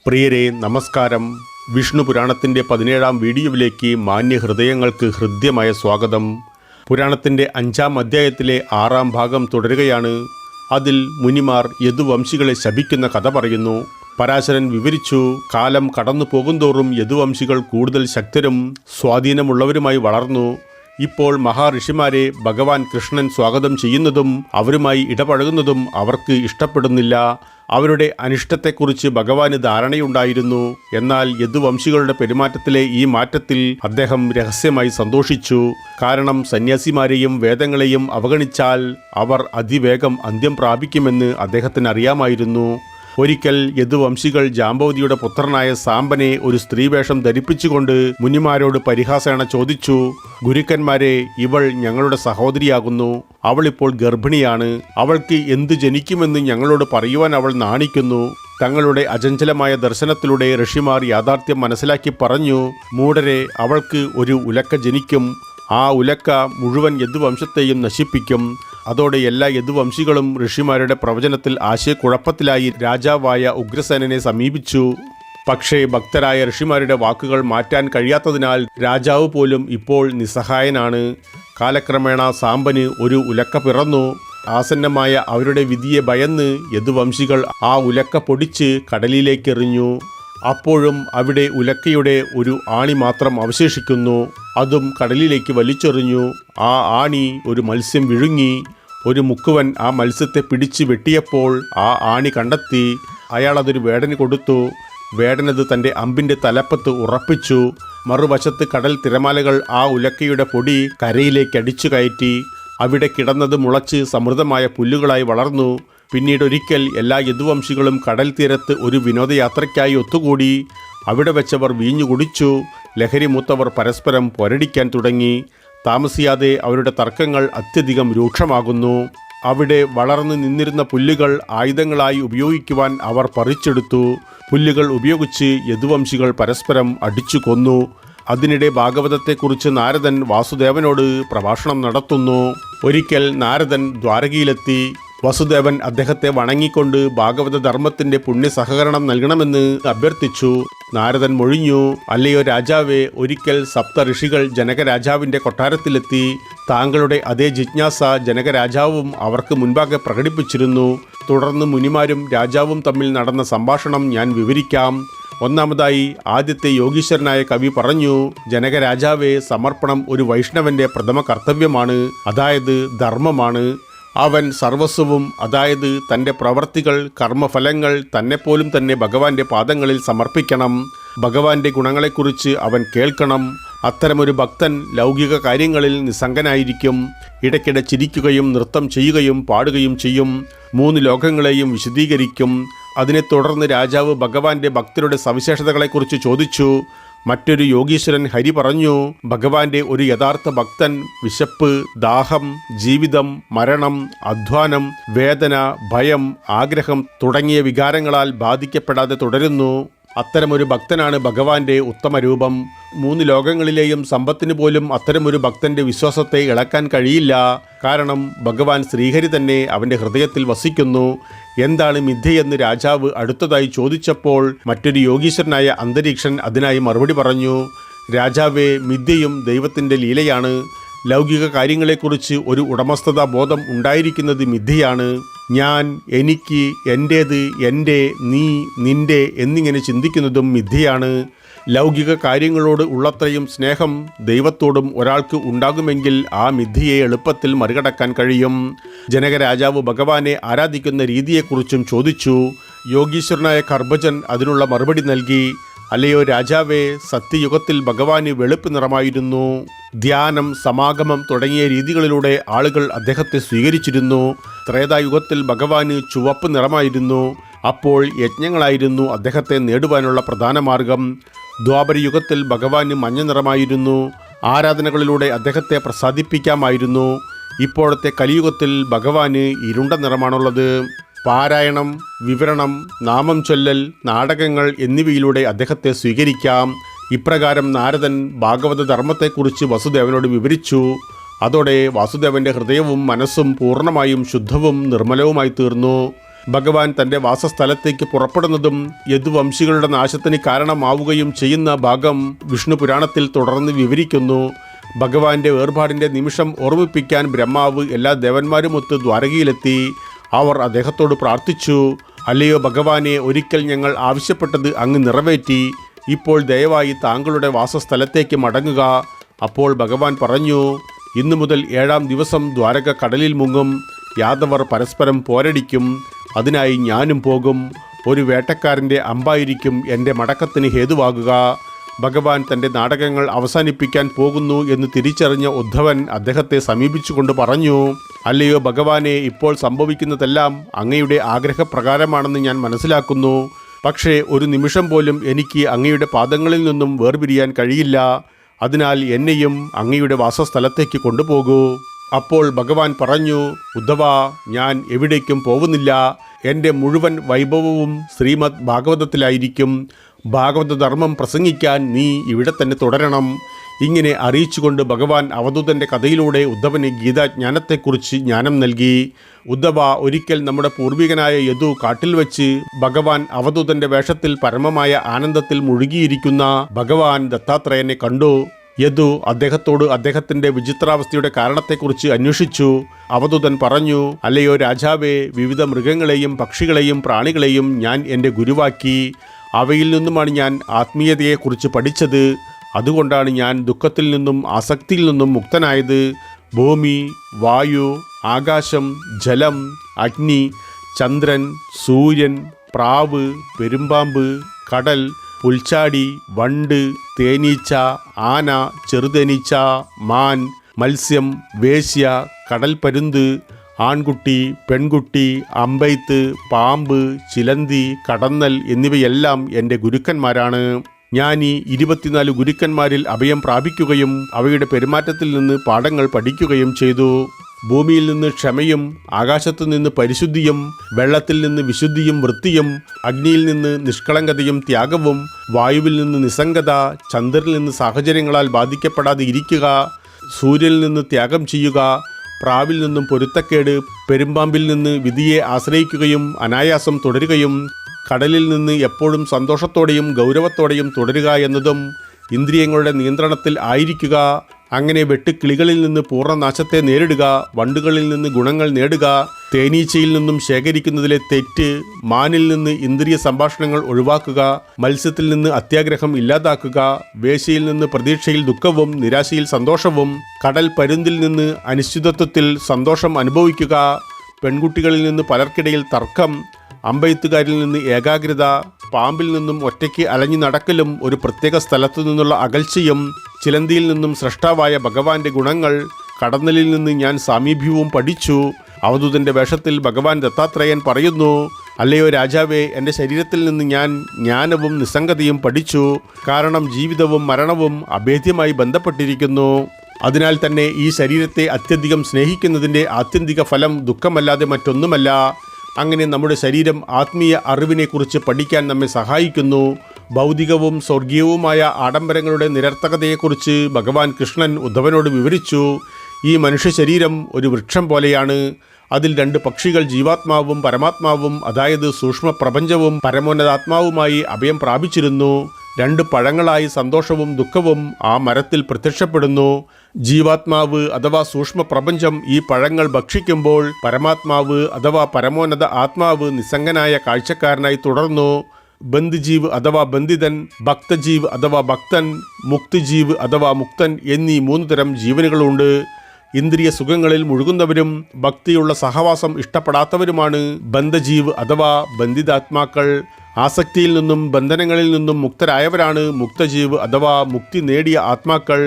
പ്രിയരെ നമസ്കാരം. വിഷ്ണു പുരാണത്തിൻ്റെ 17-ാം വീഡിയോയിലേക്ക് മാന്യഹൃദയങ്ങൾക്ക് ഹൃദ്യമായ സ്വാഗതം. പുരാണത്തിൻ്റെ 5-ാം അധ്യായത്തിലെ 6-ാം ഭാഗം തുടരുകയാണ്. അതിൽ മുനിമാർ യദുവംശികളെ ശപിക്കുന്ന കഥ പറയുന്നു. പരാശരൻ വിവരിച്ചു, കാലം കടന്നു പോകുന്തോറും യദുവംശികൾ കൂടുതൽ ശക്തരും സ്വാധീനമുള്ളവരുമായി വളർന്നു. ഇപ്പോൾ മഹാഋഷിമാരെ ഭഗവാൻ കൃഷ്ണൻ സ്വാഗതം ചെയ്യുന്നതും അവരുമായി ഇടപഴകുന്നതും അവർക്ക് ഇഷ്ടപ്പെടുന്നില്ല. അവരുടെ അനിഷ്ടത്തെക്കുറിച്ച് ഭഗവാന് ധാരണയുണ്ടായിരുന്നു. എന്നാൽ യദുവംശികളുടെ പെരുമാറ്റത്തിലെ ഈ മാറ്റത്തിൽ അദ്ദേഹം രഹസ്യമായി സന്തോഷിച്ചു. കാരണം സന്യാസിമാരെയും വേദങ്ങളെയും അവഗണിച്ചാൽ അവർ അതിവേഗം അന്ത്യം പ്രാപിക്കുമെന്ന് അദ്ദേഹത്തിന് അറിയാമായിരുന്നു. ഒരിക്കൽ യദുവംശികൾ ജാംബവതിയുടെ പുത്രനായ സാമ്പനെ ഒരു സ്ത്രീവേഷം ധരിപ്പിച്ചുകൊണ്ട് മുനിമാരോട് പരിഹാസേണ ചോദിച്ചു, ഗുരുക്കന്മാരെ, ഇവൾ ഞങ്ങളുടെ സഹോദരിയാകുന്നു. അവളിപ്പോൾ ഗർഭിണിയാണ്. അവൾക്ക് എന്ത് ജനിക്കുമെന്ന് ഞങ്ങളോട് പറയുവാൻ അവൾ നാണിക്കുന്നു. തങ്ങളുടെ അചഞ്ചലമായ ദർശനത്തിലൂടെ ഋഷിമാർ യാഥാർത്ഥ്യം മനസ്സിലാക്കി പറഞ്ഞു, മൂഢരെ, അവൾക്ക് ഒരു ഉലക്ക ജനിക്കും. ആ ഉലക്ക മുഴുവൻ യദുവംശത്തെയും നശിപ്പിക്കും. അതോടെ എല്ലാ യദുവംശികളും ഋഷിമാരുടെ പ്രവചനത്തിൽ ആശയക്കുഴപ്പത്തിലായി രാജാവായ ഉഗ്രസേനനെ സമീപിച്ചു. പക്ഷേ ഭക്തരായ ഋഷിമാരുടെ വാക്കുകൾ മാറ്റാൻ കഴിയാത്തതിനാൽ രാജാവ് പോലും ഇപ്പോൾ നിസ്സഹായനാണ്. കാലക്രമേണ സാമ്പന് ഒരു ഉലക്ക പിറന്നു. ആസന്നമായ അവരുടെ വിധിയെ ഭയന്ന് യദുവംശികൾ ആ ഉലക്ക പൊടിച്ച് കടലിലേക്കെറിഞ്ഞു. അപ്പോഴും അവിടെ ഉലക്കയുടെ ഒരു ആണി മാത്രം അവശേഷിക്കുന്നു. അതും കടലിലേക്ക് വലിച്ചെറിഞ്ഞു. ആ ആണി ഒരു മത്സ്യം വിഴുങ്ങി. ഒരു മുക്കുവൻ ആ മത്സ്യത്തെ പിടിച്ച് വെട്ടിയപ്പോൾ ആ ആണി കണ്ടെത്തി. അയാൾ അതൊരു വേടന് കൊടുത്തു. വേടനത് തൻ്റെ അമ്പിൻ്റെ തലപ്പത്ത് ഉറപ്പിച്ചു. മറുവശത്ത് കടൽ തിരമാലകൾ ആ ഉലക്കയുടെ പൊടി കരയിലേക്ക് അടിച്ചു കയറ്റി. അവിടെ കിടന്നത് മുളച്ച് സമൃദ്ധമായ പുല്ലുകളായി വളർന്നു. പിന്നീടൊരിക്കൽ എല്ലാ യദുവംശികളും കടൽ തീരത്ത് ഒരു വിനോദയാത്രയ്ക്കായി ഒത്തുകൂടി. അവിടെ വെച്ചവർ വീഞ്ഞു കുടിച്ചു. ലഹരി മൂത്തവർ പരസ്പരം പോരടിക്കാൻ തുടങ്ങി. താമസിയാതെ അവരുടെ തർക്കങ്ങൾ അത്യധികം രൂക്ഷമാകുന്നു. അവിടെ വളർന്നു നിന്നിരുന്ന പുല്ലുകൾ ആയുധങ്ങളായി ഉപയോഗിക്കുവാൻ അവർ പറിച്ചെടുത്തു. പുല്ലുകൾ ഉപയോഗിച്ച് യദുവംശികൾ പരസ്പരം അടിച്ചു കൊന്നു. അതിനിടെ ഭാഗവതത്തെക്കുറിച്ച് നാരദൻ വാസുദേവനോട് പ്രഭാഷണം നടത്തുന്നു. ഒരിക്കൽ നാരദൻ ദ്വാരകയിലെത്തി. വസുദേവൻ അദ്ദേഹത്തെ വണങ്ങിക്കൊണ്ട് ഭാഗവത ധർമ്മത്തിന്റെ പുണ്യസഹകരണം നൽകണമെന്ന് അഭ്യർത്ഥിച്ചു. നാരദൻ മൊഴിഞ്ഞു, അല്ലയോ രാജാവേ, ഒരിക്കൽ സപ്ത ഋഷികൾ ജനകരാജാവിൻ്റെ കൊട്ടാരത്തിലെത്തി. താങ്കളുടെ അതേ ജിജ്ഞാസ ജനകരാജാവും അവർക്ക് മുൻപാകെ പ്രകടിപ്പിച്ചിരുന്നു. തുടർന്ന് മുനിമാരും രാജാവും തമ്മിൽ നടന്ന സംഭാഷണം ഞാൻ വിവരിക്കാം. ഒന്നാമതായി ആദ്യത്തെ യോഗീശ്വരനായ കവി പറഞ്ഞു, ജനകരാജാവേ, സമർപ്പണം ഒരു വൈഷ്ണവന്റെ പ്രഥമ കർത്തവ്യമാണ്, അതായത് ധർമ്മമാണ്. അവൻ സർവസ്വവും, അതായത് തൻ്റെ പ്രവർത്തികൾ, കർമ്മഫലങ്ങൾ തന്നെപ്പോലും തന്നെ ഭഗവാന്റെ പാദങ്ങളിൽ സമർപ്പിക്കണം. ഭഗവാന്റെ ഗുണങ്ങളെക്കുറിച്ച് അവൻ കേൾക്കണം. അത്തരമൊരു ഭക്തൻ ലൗകിക കാര്യങ്ങളിൽ നിസ്സംഗനായിരിക്കും. ഇടയ്ക്കിടെ ചിരിക്കുകയും നൃത്തം ചെയ്യുകയും പാടുകയും ചെയ്യും. 3 ലോകങ്ങളെയും വിശദീകരിക്കും. അതിനെ തുടർന്ന് രാജാവ് ഭഗവാന്റെ ഭക്തരുടെ സവിശേഷതകളെക്കുറിച്ച് ചോദിച്ചു. മറ്റൊരു യോഗീശ്വരൻ ഹരി പറഞ്ഞു, ഭഗവാന്റെ ഒരു യഥാർത്ഥ ഭക്തൻ വിശപ്പ്, ദാഹം, ജീവിതം, മരണം, അധ്വാനം, വേദന, ഭയം, ആഗ്രഹം തുടങ്ങിയ വികാരങ്ങളാൽ ബാധിക്കപ്പെടാതെ തുടരുന്നു. അത്തരമൊരു ഭക്തനാണ് ഭഗവാന്റെ ഉത്തമ രൂപം. 3 ലോകങ്ങളിലെയും സമ്പത്തിന് പോലും അത്തരമൊരു ഭക്തന്റെ വിശ്വാസത്തെ ഇളക്കാൻ കഴിയില്ല. കാരണം ഭഗവാൻ ശ്രീഹരി തന്നെ അവൻ്റെ ഹൃദയത്തിൽ വസിക്കുന്നു. എന്താണ് മിഥ്യയെന്ന് രാജാവ് അടുത്തതായി ചോദിച്ചപ്പോൾ മറ്റൊരു യോഗീശ്വരനായ അന്തരീക്ഷൻ അതിനായി മറുപടി പറഞ്ഞു, രാജാവേ, മിഥ്യയും ദൈവത്തിൻ്റെ ലീലയാണ്. ലൗകിക കാര്യങ്ങളെക്കുറിച്ച് ഒരു ഉടമസ്ഥതാ ബോധം ഉണ്ടായിരിക്കുന്നത് മിഥ്യയാണ്. ഞാൻ, എനിക്ക്, എൻ്റേത്, എൻ്റെ, നീ, നിൻ്റെ എന്നിങ്ങനെ ചിന്തിക്കുന്നതും മിഥ്യയാണ്. ലൗകിക കാര്യങ്ങളോട് ഉള്ളത്രയും സ്നേഹം ദൈവത്തോടും ഒരാൾക്ക് ഉണ്ടാകുമെങ്കിൽ ആ മിഥ്യയെ എളുപ്പത്തിൽ മറികടക്കാൻ കഴിയും. ജനകരാജാവ് ഭഗവാനെ ആരാധിക്കുന്ന രീതിയെക്കുറിച്ചും ചോദിച്ചു. യോഗീശ്വരനായ കർഭജൻ അതിനുള്ള മറുപടി നൽകി, അല്ലയോ രാജാവേ, സത്യയുഗത്തിൽ ഭഗവാന് വെളുപ്പ് നിറമായിരുന്നു. ധ്യാനം, സമാഗമം തുടങ്ങിയ രീതികളിലൂടെ ആളുകൾ അദ്ദേഹത്തെ സ്വീകരിച്ചിരുന്നു. ത്രേതായുഗത്തിൽ ഭഗവാന് ചുവപ്പ് നിറമായിരുന്നു. അപ്പോൾ യജ്ഞങ്ങളായിരുന്നു അദ്ദേഹത്തെ നേടുവാനുള്ള പ്രധാന മാർഗം. ദ്വാപരയുഗത്തിൽ ഭഗവാന് മഞ്ഞ നിറമായിരുന്നു. ആരാധനകളിലൂടെ അദ്ദേഹത്തെ പ്രസാദിപ്പിക്കാമായിരുന്നു. ഇപ്പോഴത്തെ കലിയുഗത്തിൽ ഭഗവാന് ഇരുണ്ട നിറമാണുള്ളത്. പാരായണം, വിവരണം, നാമം ചൊല്ലൽ, നാടകങ്ങൾ എന്നിവയിലൂടെ അദ്ദേഹത്തെ സ്വീകരിക്കാം. ഇപ്രകാരം നാരദൻ ഭാഗവത ധർമ്മത്തെക്കുറിച്ച് വസുദേവനോട് വിവരിച്ചു. അതോടെ വാസുദേവന്റെ ഹൃദയവും മനസ്സും പൂർണ്ണമായും ശുദ്ധവും നിർമ്മലവുമായി തീർന്നു. ഭഗവാൻ തൻ്റെ വാസസ്ഥലത്തേക്ക് പുറപ്പെടുന്നതും യദുവംശികളുടെ നാശത്തിന് കാരണമാവുകയും ചെയ്യുന്ന ഭാഗം വിഷ്ണു പുരാണത്തിൽ തുടർന്ന് വിവരിക്കുന്നു. ഭഗവാന്റെ വേർപാടിൻ്റെ നിമിഷം ഓർമ്മിപ്പിക്കാൻ ബ്രഹ്മാവ് എല്ലാ ദേവന്മാരുമൊത്ത് ദ്വാരകയിലെത്തി. അവർ അദ്ദേഹത്തോട് പ്രാർത്ഥിച്ചു, അല്ലയോ ഭഗവാനെ, ഒരിക്കൽ ഞങ്ങൾ ആവശ്യപ്പെട്ടത് അങ്ങ് നിറവേറ്റി. ഇപ്പോൾ ദയവായി താങ്കളുടെ വാസസ്ഥലത്തേക്ക് മടങ്ങുക. അപ്പോൾ ഭഗവാൻ പറഞ്ഞു, ഇന്നു മുതൽ 7-ാം ദിവസം ദ്വാരക കടലിൽ മുങ്ങും. യാദവർ പരസ്പരം പോരടിക്കും. അതിനായി ഞാനും പോകും. ഒരു വേട്ടക്കാരൻ്റെ അമ്പായിരിക്കും എൻ്റെ മടക്കത്തിന് ഹേതുവാകുക. ഭഗവാൻ തൻ്റെ നാടകങ്ങൾ അവസാനിപ്പിക്കാൻ പോകുന്നു എന്ന് തിരിച്ചറിഞ്ഞ ഉദ്ധവൻ അദ്ദേഹത്തെ സമീപിച്ചുകൊണ്ട് പറഞ്ഞു, അല്ലയോ ഭഗവാനെ, ഇപ്പോൾ സംഭവിക്കുന്നതെല്ലാം അങ്ങയുടെ ആഗ്രഹപ്രകാരമാണെന്ന് ഞാൻ മനസ്സിലാക്കുന്നു. പക്ഷേ ഒരു നിമിഷം പോലും എനിക്ക് അങ്ങയുടെ പാദങ്ങളിൽ നിന്നും വേർപിരിയാൻ കഴിയില്ല. അതിനാൽ എന്നെയും അങ്ങയുടെ വാസസ്ഥലത്തേക്ക് കൊണ്ടുപോകൂ. അപ്പോൾ ഭഗവാൻ പറഞ്ഞു, ഉദ്ധവ, ഞാൻ എവിടേക്കും പോകുന്നില്ല. എൻ്റെ മുഴുവൻ വൈഭവവും ശ്രീമദ് ഭാഗവതത്തിലായിരിക്കും. ഭാഗവത ധർമ്മം പ്രസംഗിക്കാൻ നീ ഇവിടെ തന്നെ തുടരണം. ഇങ്ങനെ അറിയിച്ചുകൊണ്ട് ഭഗവാൻ അവധൂതൻ്റെ കഥയിലൂടെ ഉദ്ധവന് ഗീതാജ്ഞാനത്തെക്കുറിച്ച് ജ്ഞാനം നൽകി. ഉദ്ധവ, ഒരിക്കൽ നമ്മുടെ പൂർവികനായ യദു കാട്ടിൽ വെച്ച് ഭഗവാൻ അവധൂതൻ്റെ വേഷത്തിൽ പരമമായ ആനന്ദത്തിൽ മുഴുകിയിരിക്കുന്ന ഭഗവാൻ ദത്താത്രേയനെ കണ്ടു. യദു അദ്ദേഹത്തോട് അദ്ദേഹത്തിൻ്റെ വിചിത്രാവസ്ഥയുടെ കാരണത്തെക്കുറിച്ച് അന്വേഷിച്ചു. അവധൂതൻ പറഞ്ഞു, അല്ലയോ രാജാവേ, വിവിധ മൃഗങ്ങളെയും പക്ഷികളെയും പ്രാണികളെയും ഞാൻ എൻ്റെ ഗുരുവാക്കി. അവയിൽ നിന്നുമാണ് ഞാൻ ആത്മീയതയെക്കുറിച്ച് പഠിച്ചത്. അതുകൊണ്ടാണ് ഞാൻ ദുഃഖത്തിൽ നിന്നും ആസക്തിയിൽ നിന്നും മുക്തനായത്. ഭൂമി, വായു, ആകാശം, ജലം, അഗ്നി, ചന്ദ്രൻ, സൂര്യൻ, പ്രാവ്, പെരുമ്പാമ്പ്, കടൽ, പുൽച്ചാടി, വണ്ട്, തേനീച്ച, ആന, ചെറുതേനീച്ച, മാൻ, മത്സ്യം, വേശ്യ, കടൽപ്പരുന്ത്, ആൺകുട്ടി, പെൺകുട്ടി, അമ്പെയ്ത്ത്, പാമ്പ്, ചിലന്തി, കടന്നൽ എന്നിവയെല്ലാം എൻ്റെ ഗുരുക്കന്മാരാണ്. ഞാൻ ഈ 24 ഗുരുക്കന്മാരിൽ അഭയം പ്രാപിക്കുകയും അവയുടെ പെരുമാറ്റത്തിൽ നിന്ന് പാഠങ്ങൾ പഠിക്കുകയും ചെയ്തു. ഭൂമിയിൽ നിന്ന് ക്ഷമയും, ആകാശത്തു നിന്ന് പരിശുദ്ധിയും, വെള്ളത്തിൽ നിന്ന് വിശുദ്ധിയും വൃത്തിയും, അഗ്നിയിൽ നിന്ന് നിഷ്കളങ്കതയും ത്യാഗവും, വായുവിൽ നിന്ന് നിസ്സംഗത, ചന്ദ്രനിൽ നിന്ന് സാഹചര്യങ്ങളാൽ ബാധിക്കപ്പെടാതെ ഇരിക്കുക, സൂര്യനിൽ നിന്ന് ത്യാഗം ചെയ്യുക, പ്രാവിൽ നിന്നും പൊരുത്തക്കേട്, പെരുമ്പാമ്പിൽ നിന്ന് വിധിയെ ആശ്രയിക്കുകയും അനായാസം തുടരുകയും, കടലിൽ നിന്ന് എപ്പോഴും സന്തോഷത്തോടെയും ഗൗരവത്തോടെയും തുടരുക എന്നതും, ഇന്ദ്രിയങ്ങളുടെ നിയന്ത്രണത്തിൽ ആയിരിക്കുക, അങ്ങനെ വെട്ടുക്കിളികളിൽ നിന്ന് പൂർണ്ണനാശത്തെ നേരിടുക, വണ്ടുകളിൽ നിന്ന് ഗുണങ്ങൾ നേടുക, തേനീച്ചയിൽ നിന്നും ശേഖരിക്കുന്നതിലെ തെറ്റ്, മാനിൽ നിന്ന് ഇന്ദ്രിയ സംഭാഷണങ്ങൾ ഒഴിവാക്കുക, മത്സ്യത്തിൽ നിന്ന് അത്യാഗ്രഹം ഇല്ലാതാക്കുക, വേശ്യയിൽ നിന്ന് പ്രതീക്ഷയിൽ ദുഃഖവും നിരാശയിൽ സന്തോഷവും, കടൽ പരുന്തിൽ നിന്ന് അനിശ്ചിതത്വത്തിൽ സന്തോഷം അനുഭവിക്കുക, പെൺകുട്ടികളിൽ നിന്ന് പലർക്കിടയിൽ തർക്കം, അമ്പെയ്ത്തുകാരിൽ നിന്ന് ഏകാഗ്രത, പാമ്പിൽ നിന്നും ഒറ്റയ്ക്ക് അലഞ്ഞു നടക്കലും ഒരു പ്രത്യേക സ്ഥലത്തു നിന്നുള്ള അകൽച്ചയും, ചിലന്തിയിൽ നിന്നും സ്രഷ്ടാവായ ഭഗവാന്റെ ഗുണങ്ങൾ, കടന്നലിൽ നിന്ന് ഞാൻ സാമീപ്യവും പഠിച്ചു. അവധൂതൻ്റെ വേഷത്തിൽ ഭഗവാൻ ദത്താത്രേയൻ പറയുന്നു, അല്ലയോ രാജാവേ, എൻ്റെ ശരീരത്തിൽ നിന്ന് ഞാൻ ജ്ഞാനവും നിസ്സംഗതയും പഠിച്ചു. കാരണം ജീവിതവും മരണവും അഭേദ്യമായി ബന്ധപ്പെട്ടിരിക്കുന്നു. അതിനാൽ തന്നെ ഈ ശരീരത്തെ അത്യധികം സ്നേഹിക്കുന്നതിൻ്റെ ആത്യന്തിക ഫലം ദുഃഖമല്ലാതെ മറ്റൊന്നുമല്ല. അങ്ങനെ നമ്മുടെ ശരീരം ആത്മീയ അറിവിനെക്കുറിച്ച് പഠിക്കാൻ നമ്മെ സഹായിക്കുന്നു. ഭൗതികവും സ്വർഗീയവുമായ ആഡംബരങ്ങളുടെ നിരർത്ഥകതയെക്കുറിച്ച് ഭഗവാൻ കൃഷ്ണൻ ഉദ്ധവനോട് വിവരിച്ചു. ഈ മനുഷ്യ ശരീരം ഒരു വൃക്ഷം പോലെയാണ്. അതിൽ 2 പക്ഷികൾ ജീവാത്മാവും പരമാത്മാവും, അതായത് സൂക്ഷ്മ പ്രപഞ്ചവും പരമോന്നതാത്മാവുമായി അഭയം പ്രാപിച്ചിരുന്നു. 2 പഴങ്ങളായി സന്തോഷവും ദുഃഖവും ആ മരത്തിൽ പ്രത്യക്ഷപ്പെടുന്നു. ജീവാത്മാവ് അഥവാ സൂക്ഷ്മ പ്രപഞ്ചം ഈ പഴങ്ങൾ ഭക്ഷിക്കുമ്പോൾ പരമാത്മാവ് അഥവാ പരമോന്നത ആത്മാവ് നിസ്സംഗനായ കാഴ്ചക്കാരനായി തുടർന്നു. ബന്ധിജീവ് അഥവാ ബന്ധിതൻ, ഭക്തജീവ് അഥവാ ഭക്തൻ, മുക്തിജീവ് അഥവാ മുക്തൻ എന്നീ 3 തരം ജീവനുകളുണ്ട്. ഇന്ദ്രിയ സുഖങ്ങളിൽ മുഴുകുന്നവരും ഭക്തിയുള്ള സഹവാസം ഇഷ്ടപ്പെടാത്തവരുമാണ് ബന്ധജീവ് അഥവാ ബന്ധിതാത്മാക്കൾ. ആസക്തിയിൽ നിന്നും ബന്ധനങ്ങളിൽ നിന്നും മുക്തരായവരാണ് മുക്തജീവ് അഥവാ മുക്തി നേടിയ ആത്മാക്കൾ.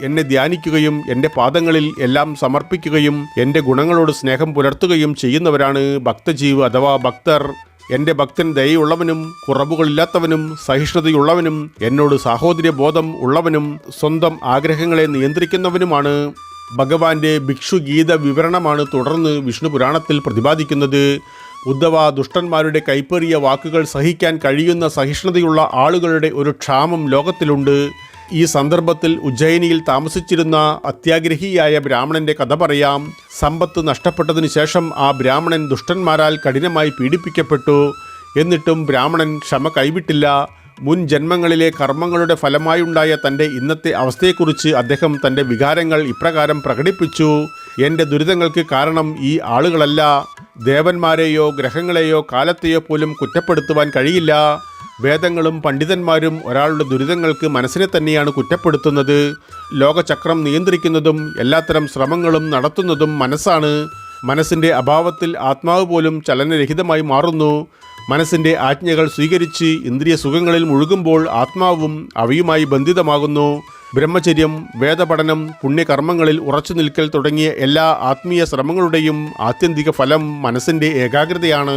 എന്നെ ധ്യാനിക്കുകയും എൻ്റെ പാദങ്ങളിൽ എല്ലാം സമർപ്പിക്കുകയും എൻ്റെ ഗുണങ്ങളോട് സ്നേഹം പുലർത്തുകയും ചെയ്യുന്നവരാണ് ഭക്തജീവ് അഥവാ ഭക്തർ. എൻ്റെ ഭക്തൻ ദയയുള്ളവനും കുറവുകളില്ലാത്തവനും സഹിഷ്ണുതയുള്ളവനും എന്നോട് സാഹോദര്യബോധം ഉള്ളവനും സ്വന്തം ആഗ്രഹങ്ങളെ നിയന്ത്രിക്കുന്നവനുമാണ്. ഭഗവാന്റെ ഭിക്ഷുഗീത വിവരണമാണ് തുടർന്ന് വിഷ്ണു പുരാണത്തിൽ പ്രതിപാദിക്കുന്നത്. ഉദ്ധവ, ദുഷ്ടന്മാരുടെ കൈപ്പേറിയ വാക്കുകൾ സഹിക്കാൻ കഴിയുന്ന സഹിഷ്ണുതയുള്ള ആളുകളുടെ ഒരു ക്ഷാമം ലോകത്തിലുണ്ട്. ഈ സന്ദർഭത്തിൽ ഉജ്ജയിനിയിൽ താമസിച്ചിരുന്ന അത്യാഗ്രഹിയായ ബ്രാഹ്മണന്റെ കഥ പറയാം. സമ്പത്ത് നഷ്ടപ്പെട്ടതിനു ശേഷം ആ ബ്രാഹ്മണൻ ദുഷ്ടന്മാരാൽ കഠിനമായി പീഡിപ്പിക്കപ്പെട്ടു. എന്നിട്ടും ബ്രാഹ്മണൻ ക്ഷമ കൈവിട്ടില്ല. മുൻ ജന്മങ്ങളിലെ കർമ്മങ്ങളുടെ ഫലമായുണ്ടായ തൻ്റെ ഇന്നത്തെ അവസ്ഥയെക്കുറിച്ച് അദ്ദേഹം തൻ്റെ വികാരങ്ങൾ ഇപ്രകാരം പ്രകടിപ്പിച്ചു. എൻ്റെ ദുരിതങ്ങൾക്ക് കാരണം ഈ ആളുകളല്ല. ദേവന്മാരെയോ ഗ്രഹങ്ങളെയോ കാലത്തെയോ പോലും കുറ്റപ്പെടുത്തുവാൻ കഴിയില്ല. വേദങ്ങളും പണ്ഡിതന്മാരും ഒരാളുടെ ദുരിതങ്ങൾക്ക് മനസ്സിനെ തന്നെയാണ് കുറ്റപ്പെടുത്തുന്നത്. ലോകചക്രം നിയന്ത്രിക്കുന്നതും എല്ലാത്തരം ശ്രമങ്ങളും നടത്തുന്നതും മനസ്സാണ്. മനസ്സിൻ്റെ അഭാവത്തിൽ ആത്മാവ് പോലും ചലനരഹിതമായി മാറുന്നു. മനസ്സിൻ്റെ ആജ്ഞകൾ സ്വീകരിച്ച് ഇന്ദ്രിയ സുഖങ്ങളിൽ മുഴുകുമ്പോൾ ആത്മാവും അവയുമായി ബന്ധിതമാകുന്നു. ബ്രഹ്മചര്യം, വേദപഠനം, പുണ്യകർമ്മങ്ങളിൽ ഉറച്ചു നിൽക്കൽ തുടങ്ങിയ എല്ലാ ആത്മീയ ശ്രമങ്ങളുടെയും ആത്യന്തിക ഫലം മനസ്സിൻ്റെ ഏകാഗ്രതയാണ്.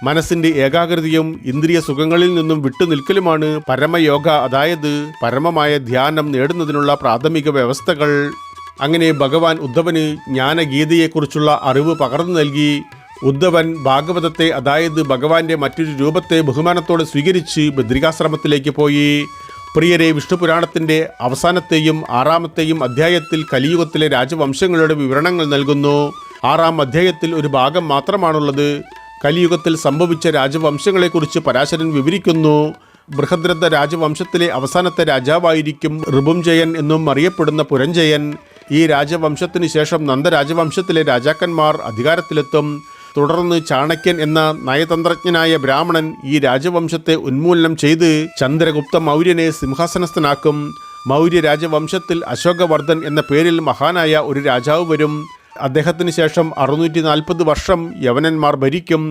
മനസ്സിൻ്റെ ഏകാഗ്രതയും ഇന്ദ്രിയ സുഖങ്ങളിൽ നിന്നും വിട്ടുനിൽക്കലുമാണ് പരമയോഗ, അതായത് പരമമായ ധ്യാനം നേടുന്നതിനുള്ള പ്രാഥമിക വ്യവസ്ഥകൾ. അങ്ങനെ ഭഗവാൻ ഉദ്ധവന് ജ്ഞാനഗീതയെക്കുറിച്ചുള്ള അറിവ് പകർന്നു നൽകി. ഉദ്ധവൻ ഭാഗവതത്തെ, അതായത് ഭഗവാന്റെ മറ്റൊരു രൂപത്തെ ബഹുമാനത്തോടെ സ്വീകരിച്ച് ബദ്രികാശ്രമത്തിലേക്ക് പോയി. പ്രിയരെ, വിഷ്ണുപുരാണത്തിൻ്റെ അവസാനത്തെയും 6-ാമത്തെയും അധ്യായത്തിൽ കലിയുഗത്തിലെ രാജവംശങ്ങളുടെ വിവരണങ്ങൾ നൽകുന്നു. 6-ാം അധ്യായത്തിൽ ഒരു ഭാഗം മാത്രമാണുള്ളത്. കലിയുഗത്തിൽ സംഭവിച്ച രാജവംശങ്ങളെക്കുറിച്ച് പരാശരൻ വിവരിക്കുന്നു. ബൃഹദ്രഥ രാജവംശത്തിലെ അവസാനത്തെ രാജാവായിരിക്കും ഋപുഞ്ജയൻ എന്നും അറിയപ്പെടുന്ന പുരഞ്ജയൻ. ഈ രാജവംശത്തിന് ശേഷം നന്ദരാജവംശത്തിലെ രാജാക്കന്മാർ അധികാരത്തിലെത്തും. തുടർന്ന് ചാണക്യൻ എന്ന നയതന്ത്രജ്ഞനായ ബ്രാഹ്മണൻ ഈ രാജവംശത്തെ ഉന്മൂലനം ചെയ്ത് ചന്ദ്രഗുപ്ത മൗര്യനെ സിംഹാസനസ്ഥനാക്കും. മൗര്യ രാജവംശത്തിൽ അശോകവർദ്ധൻ എന്ന പേരിൽ മഹാനായ ഒരു രാജാവ് വരും. അദ്ദേഹത്തിന് ശേഷം 640 വർഷം യവനന്മാർ ഭരിക്കും.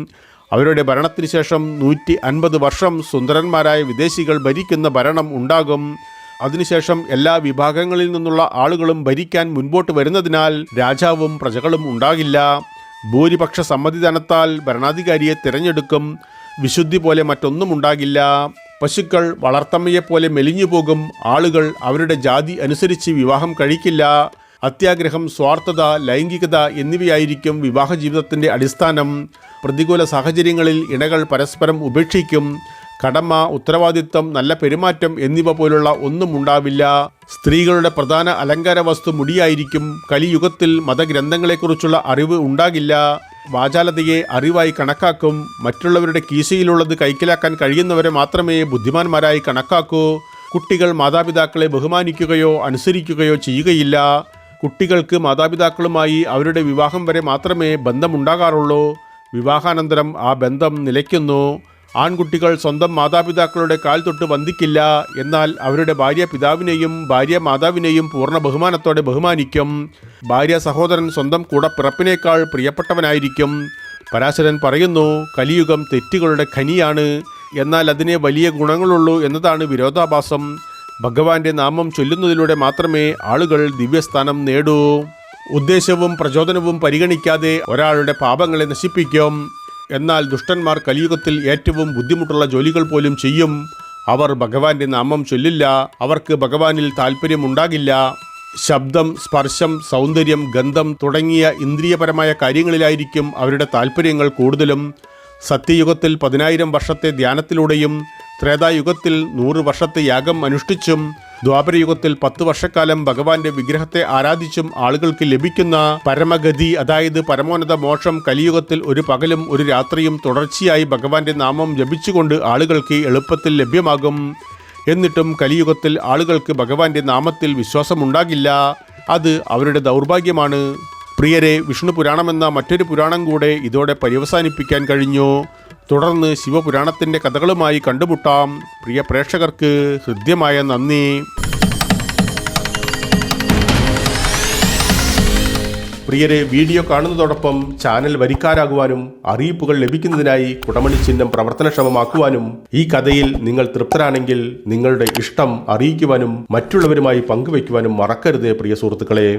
അവരുടെ ഭരണത്തിന് ശേഷം 150 വർഷം സുന്ദരന്മാരായ വിദേശികൾ ഭരിക്കുന്ന ഭരണം ഉണ്ടാകും. അതിനുശേഷം എല്ലാ വിഭാഗങ്ങളിൽ നിന്നുള്ള ആളുകളും ഭരിക്കാൻ മുൻപോട്ട് വരുന്നതിനാൽ രാജാവും പ്രജകളും ഉണ്ടാകില്ല. ഭൂരിപക്ഷ സമ്മതിദാനത്താൽ ഭരണാധികാരിയെ തിരഞ്ഞെടുക്കും. വിശുദ്ധി പോലെ മറ്റൊന്നും ഉണ്ടാകില്ല. പശുക്കൾ വളർത്തമ്മയെപ്പോലെ മെലിഞ്ഞു പോകും. ആളുകൾ അവരുടെ ജാതി അനുസരിച്ച് വിവാഹം കഴിക്കില്ല. അത്യാഗ്രഹം, സ്വാർത്ഥത, ലൈംഗികത എന്നിവയായിരിക്കും വിവാഹ ജീവിതത്തിൻ്റെ അടിസ്ഥാനം. പ്രതികൂല സാഹചര്യങ്ങളിൽ ഇണകൾ പരസ്പരം ഉപേക്ഷിക്കും. കടമ, ഉത്തരവാദിത്തം, നല്ല പെരുമാറ്റം എന്നിവ പോലുള്ള ഒന്നും ഉണ്ടാവില്ല. സ്ത്രീകളുടെ പ്രധാന അലങ്കാര വസ്തു മുടിയായിരിക്കും. കലിയുഗത്തിൽ മതഗ്രന്ഥങ്ങളെക്കുറിച്ചുള്ള അറിവ് ഉണ്ടാകില്ല. വാചാലതയെ അറിവായി കണക്കാക്കും. മറ്റുള്ളവരുടെ കീശയിലുള്ളത് കൈക്കലാക്കാൻ കഴിയുന്നവരെ മാത്രമേ ബുദ്ധിമാന്മാരായി കണക്കാക്കൂ. കുട്ടികൾ മാതാപിതാക്കളെ ബഹുമാനിക്കുകയോ അനുസരിക്കുകയോ ചെയ്യുകയില്ല. കുട്ടികൾക്ക് മാതാപിതാക്കളുമായി അവരുടെ വിവാഹം വരെ മാത്രമേ ബന്ധമുണ്ടാകാറുള്ളൂ. വിവാഹാനന്തരം ആ ബന്ധം നിലയ്ക്കുന്നു. ആൺകുട്ടികൾ സ്വന്തം മാതാപിതാക്കളുടെ കാൽ തൊട്ട് വന്ദിക്കില്ല. എന്നാൽ അവരുടെ ഭാര്യ പിതാവിനെയും ഭാര്യ മാതാവിനെയും പൂർണ്ണ ബഹുമാനത്തോടെ ബഹുമാനിക്കും. ഭാര്യ സഹോദരൻ സ്വന്തം കൂടപ്പിറപ്പിനേക്കാൾ പ്രിയപ്പെട്ടവനായിരിക്കും. പരാശരൻ പറയുന്നു, കലിയുഗം തെറ്റുകളുടെ ഖനിയാണ്. എന്നാൽ അതിനെ വലിയ ഗുണങ്ങളുള്ളൂ എന്നതാണ് വിരോധാഭാസം. ഭഗവാന്റെ നാമം ചൊല്ലുന്നതിലൂടെ മാത്രമേ ആളുകൾ ദിവ്യസ്ഥാനം നേടൂ. ഉദ്ദേശവും പ്രചോദനവും പരിഗണിക്കാതെ ഒരാളുടെ പാപങ്ങളെ നശിപ്പിക്കും. എന്നാൽ ദുഷ്ടന്മാർ കലിയുഗത്തിൽ ഏറ്റവും ബുദ്ധിമുട്ടുള്ള ജോലികൾ പോലും ചെയ്യും. അവർ ഭഗവാന്റെ നാമം ചൊല്ലില്ല. അവർക്ക് ഭഗവാനിൽ താല്പര്യമുണ്ടാകില്ല. ശബ്ദം, സ്പർശം, സൗന്ദര്യം, ഗന്ധം തുടങ്ങിയ ഇന്ദ്രിയപരമായ കാര്യങ്ങളിലായിരിക്കും അവരുടെ താല്പര്യങ്ങൾ കൂടുതലും. സത്യയുഗത്തിൽ 10,000 വർഷത്തെ ധ്യാനത്തിലൂടെയും ത്രേതായുഗത്തിൽ 100 വർഷത്തെ യാഗം അനുഷ്ഠിച്ചും ദ്വാപരയുഗത്തിൽ 10 വർഷക്കാലം ഭഗവാന്റെ വിഗ്രഹത്തെ ആരാധിച്ചും ആളുകൾക്ക് ലഭിക്കുന്ന പരമഗതി, അതായത് പരമോന്നത മോക്ഷം, കലിയുഗത്തിൽ ഒരു പകലും ഒരു രാത്രിയും തുടർച്ചയായി ഭഗവാന്റെ നാമം ജപിച്ചുകൊണ്ട് ആളുകൾക്ക് എളുപ്പത്തിൽ ലഭ്യമാകും. എന്നിട്ടും കലിയുഗത്തിൽ ആളുകൾക്ക് ഭഗവാന്റെ നാമത്തിൽ വിശ്വാസമുണ്ടാകില്ല. അത് അവരുടെ ദൗർഭാഗ്യമാണ്. പ്രിയരെ, വിഷ്ണു പുരാണമെന്ന മറ്റൊരു പുരാണം കൂടെ ഇതോടെ പര്യവസാനിപ്പിക്കാൻ കഴിഞ്ഞു. തുടർന്ന് ശിവപുരാണത്തിൻ്റെ കഥകളുമായി കണ്ടുമുട്ടാം. പ്രിയ പ്രേക്ഷകർക്ക് ഹൃദ്യമായ നന്ദി. പ്രിയരെ, വീഡിയോ കാണുന്നതോടൊപ്പം ചാനൽ വരിക്കാരാകുവാനും അറിയിപ്പുകൾ ലഭിക്കുന്നതിനായി കുടമണി ചിഹ്നം പ്രവർത്തനക്ഷമമാക്കുവാനും ഈ കഥയിൽ നിങ്ങൾ തൃപ്തരാണെങ്കിൽ നിങ്ങളുടെ ഇഷ്ടം അറിയിക്കുവാനും മറ്റുള്ളവരുമായി പങ്കുവയ്ക്കുവാനും മറക്കരുത് പ്രിയ സുഹൃത്തുക്കളെ.